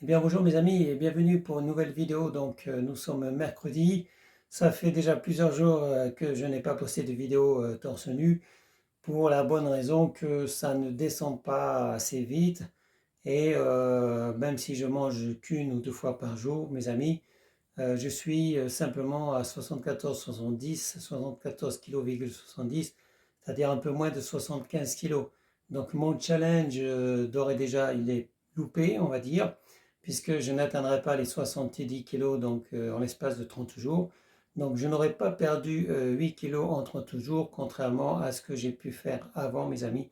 Eh bien bonjour mes amis et bienvenue pour une nouvelle vidéo. Nous sommes mercredi. Ça fait déjà plusieurs jours que je n'ai pas posté de vidéo torse nu pour la bonne raison que ça ne descend pas assez vite. Et même si je mange qu'une ou deux fois par jour, mes amis, je suis simplement à 74,70, 74,70 kg, c'est-à-dire un peu moins de 75 kilos. Donc mon challenge d'ores et déjà, il est loupé, on va dire, puisque je n'atteindrai pas les 70 kilos en l'espace de 30 jours. Donc je n'aurai pas perdu 8 kilos en 30 jours, contrairement à ce que j'ai pu faire avant, mes amis.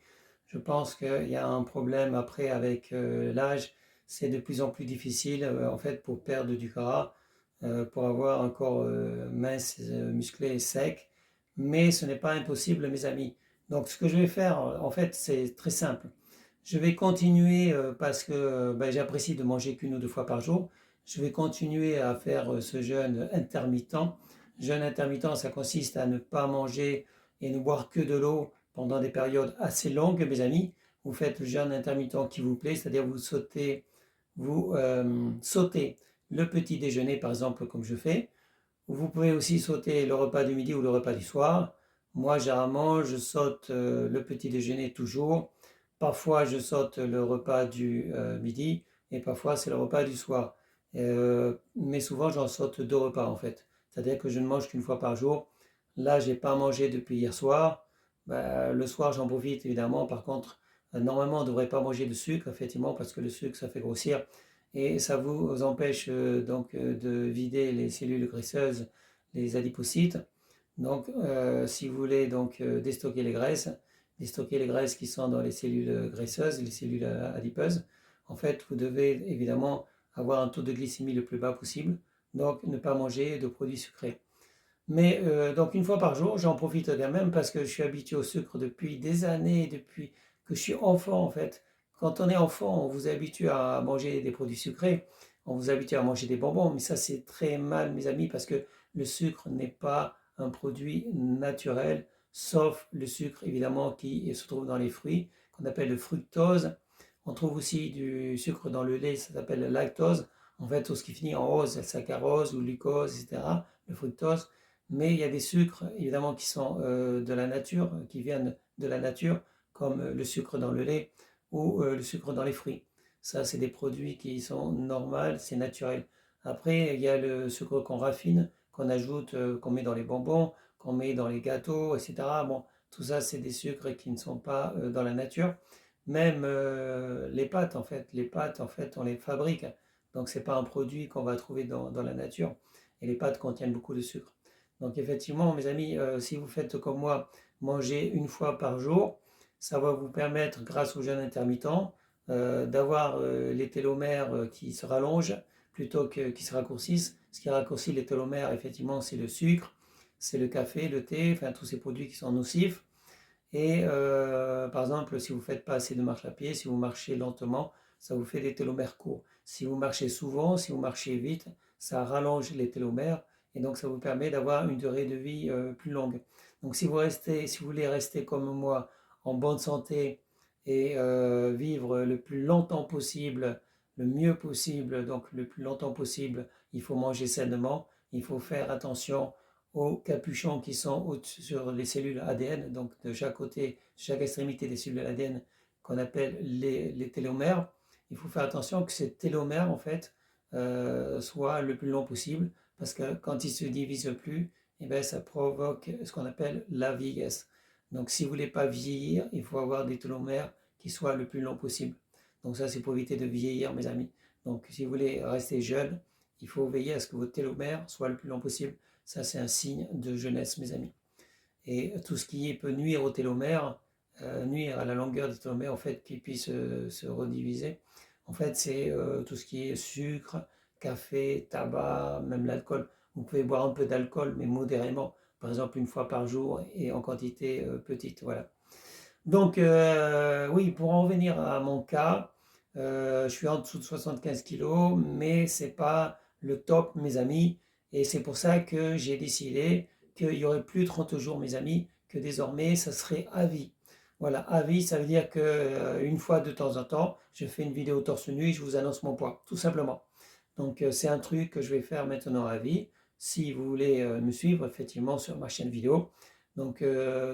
Je pense qu'il y a un problème après avec l'âge. C'est de plus en plus difficile en fait pour perdre du gras, pour avoir un corps mince, musclé et sec. Mais ce n'est pas impossible, mes amis. Donc, ce que je vais faire, en fait, c'est très simple. Je vais continuer parce que ben, j'apprécie de manger qu'une ou deux fois par jour. Je vais continuer à faire ce jeûne intermittent. Jeûne intermittent, ça consiste à ne pas manger et ne boire que de l'eau pendant des périodes assez longues, mes amis. Vous faites le jeûne intermittent qui vous plaît, c'est-à-dire vous sautez le petit déjeuner, par exemple, comme je fais. Vous pouvez aussi sauter le repas du midi ou le repas du soir. Moi, généralement, je saute le petit déjeuner toujours. Parfois, je saute le repas du midi et parfois, c'est le repas du soir. Mais souvent, j'en saute deux repas en fait. C'est-à-dire que je ne mange qu'une fois par jour. Là, j'ai pas mangé depuis hier soir. Le soir, j'en profite évidemment. Par contre, normalement, on ne devrait pas manger de sucre, effectivement, parce que le sucre, ça fait grossir et ça vous empêche de vider les cellules graisseuses, les adipocytes. Donc, si vous voulez déstocker les graisses qui sont dans les cellules graisseuses, les cellules adipeuses, en fait, vous devez évidemment avoir un taux de glycémie le plus bas possible, donc ne pas manger de produits sucrés. Mais donc une fois par jour, j'en profite quand même parce que je suis habitué au sucre depuis des années, depuis que je suis enfant en fait. Quand on est enfant, on vous habitue à manger des produits sucrés, on vous habitue à manger des bonbons, mais ça c'est très mal mes amis parce que le sucre n'est pas un produit naturel, sauf le sucre évidemment qui se trouve dans les fruits, qu'on appelle le fructose. On trouve aussi du sucre dans le lait, ça s'appelle le lactose. En fait, tout ce qui finit en ose, la saccharose ou glucose, etc., le fructose. Mais il y a des sucres, évidemment, qui sont de la nature, qui viennent de la nature, comme le sucre dans le lait ou le sucre dans les fruits. Ça, c'est des produits qui sont normaux, c'est naturel. Après, il y a le sucre qu'on raffine, qu'on ajoute, qu'on met dans les bonbons, qu'on met dans les gâteaux, etc. Bon, tout ça, c'est des sucres qui ne sont pas dans la nature. Même les pâtes, en fait, on les fabrique. Donc, ce n'est pas un produit qu'on va trouver dans la nature. Et les pâtes contiennent beaucoup de sucre. Donc effectivement, mes amis, si vous faites comme moi, manger une fois par jour, ça va vous permettre, grâce au jeûne intermittent, d'avoir les télomères qui se rallongent plutôt que qui se raccourcissent. Ce qui raccourcit les télomères, effectivement, c'est le sucre, c'est le café, le thé, enfin tous ces produits qui sont nocifs. Et par exemple, si vous ne faites pas assez de marche à pied, si vous marchez lentement, ça vous fait des télomères courts. Si vous marchez souvent, si vous marchez vite, ça rallonge les télomères et donc ça vous permet d'avoir une durée de vie plus longue. Donc si vous voulez rester comme moi en bonne santé et vivre le plus longtemps possible, le mieux possible, donc le plus longtemps possible, il faut manger sainement, il faut faire attention aux capuchons qui sont sur les cellules ADN, donc de chaque côté, chaque extrémité des cellules ADN qu'on appelle les télomères. Il faut faire attention que ces télomères, en fait, soient le plus long possible, parce que quand ils se divisent plus, eh bien, ça provoque ce qu'on appelle la vieillesse. Donc, si vous ne voulez pas vieillir, il faut avoir des télomères qui soient le plus long possible. Donc, ça, c'est pour éviter de vieillir, mes amis. Donc, si vous voulez rester jeune, il faut veiller à ce que votre télomère soit le plus long possible. Ça, c'est un signe de jeunesse, mes amis. Et tout ce qui peut nuire au télomère, nuire à la longueur des télomères, en fait, qui puisse se rediviser, en fait, c'est tout ce qui est sucre, café, tabac, même l'alcool. Vous pouvez boire un peu d'alcool, mais modérément, par exemple une fois par jour et en quantité petite. Voilà. Donc, oui, pour en revenir à mon cas, je suis en dessous de 75 kilos, mais c'est pas le top, mes amis. Et c'est pour ça que j'ai décidé qu'il n'y aurait plus 30 jours, mes amis, que désormais, ça serait à vie. Voilà, à vie, ça veut dire que une fois de temps en temps, je fais une vidéo torse nu et je vous annonce mon poids, tout simplement. Donc c'est un truc que je vais faire maintenant à vie. Si vous voulez me suivre effectivement sur ma chaîne vidéo, donc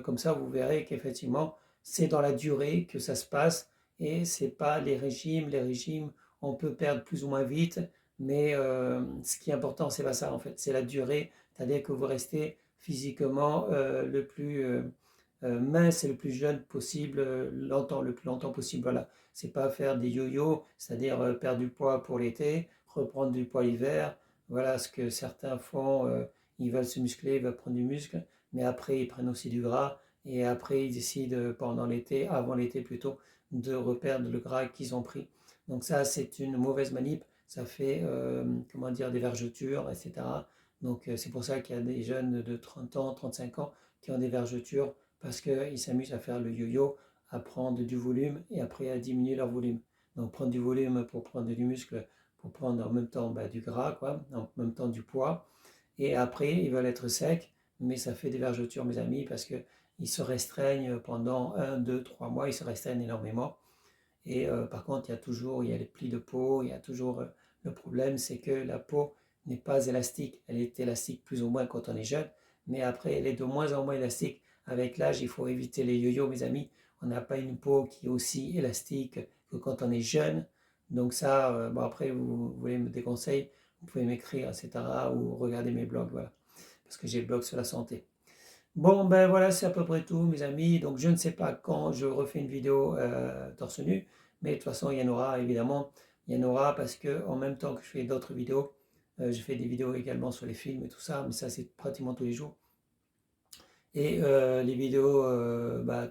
comme ça vous verrez qu'effectivement c'est dans la durée que ça se passe et c'est pas les régimes. Les régimes, on peut perdre plus ou moins vite, mais ce qui est important c'est pas ça en fait, c'est la durée, c'est-à-dire que vous restez physiquement le plus mince et le plus jeune possible, longtemps, le plus longtemps possible. Voilà, c'est pas faire des yo-yo, c'est-à-dire perdre du poids pour l'été, reprendre du poids l'hiver. Voilà ce que certains font. Ils veulent se muscler, ils veulent prendre du muscle, mais après ils prennent aussi du gras et après ils décident pendant l'été, avant l'été plutôt, de reperdre le gras qu'ils ont pris. Donc ça, c'est une mauvaise manip. Ça fait, comment dire, des vergetures, etc. Donc c'est pour ça qu'il y a des jeunes de 30 ans, 35 ans qui ont des vergetures parce qu'ils s'amusent à faire le yo-yo, à prendre du volume et après à diminuer leur volume. Donc prendre du volume pour prendre du muscle, pour prendre en même temps du gras, quoi, en même temps du poids. Et après, ils veulent être secs, mais ça fait des vergetures, mes amis, parce qu'ils se restreignent pendant 1, 2, 3 mois, ils se restreignent énormément. Et par contre, il y a les plis de peau, il y a toujours le problème, c'est que la peau n'est pas élastique. Elle est élastique plus ou moins quand on est jeune, mais après, elle est de moins en moins élastique. Avec l'âge, il faut éviter les yo-yo, mes amis. On n'a pas une peau qui est aussi élastique que quand on est jeune. Donc ça, bon après, vous voulez des conseils, vous pouvez m'écrire, etc. ou regarder mes blogs, voilà. Parce que j'ai le blog sur la santé. Bon, ben voilà, c'est à peu près tout, mes amis. Donc, je ne sais pas quand je refais une vidéo torse nu, mais de toute façon, il y en aura, évidemment. Il y en aura parce que en même temps que je fais d'autres vidéos, je fais des vidéos également sur les films et tout ça, mais ça, c'est pratiquement tous les jours. Et les vidéos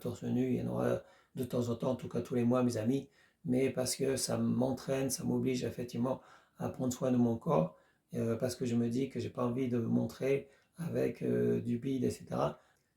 torse nu, il y en aura de temps en temps, en tout cas tous les mois, mes amis. Mais parce que ça m'entraîne, ça m'oblige effectivement à prendre soin de mon corps, parce que je me dis que j'ai pas envie de me montrer avec du bide, etc.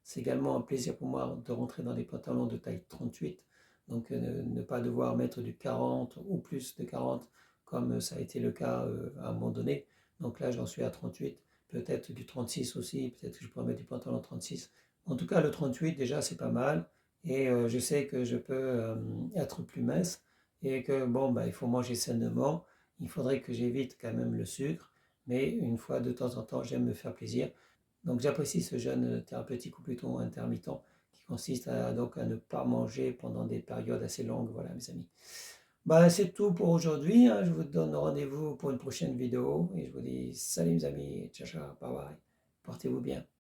C'est également un plaisir pour moi de rentrer dans des pantalons de taille 38, donc ne pas devoir mettre du 40 ou plus de 40, comme ça a été le cas à un moment donné. Donc là, j'en suis à 38, peut-être du 36 aussi, peut-être que je pourrais mettre du pantalon 36. En tout cas, le 38, déjà, c'est pas mal. Et je sais que je peux être plus mince et que, bon, bah, il faut manger sainement. Il faudrait que j'évite quand même le sucre. Mais une fois de temps en temps, j'aime me faire plaisir. Donc j'apprécie ce jeûne thérapeutique ou plutôt intermittent qui consiste donc à ne pas manger pendant des périodes assez longues. Voilà, mes amis. Bah, c'est tout pour aujourd'hui, hein. Je vous donne rendez-vous pour une prochaine vidéo et je vous dis salut mes amis, ciao ciao, bye bye, portez-vous bien.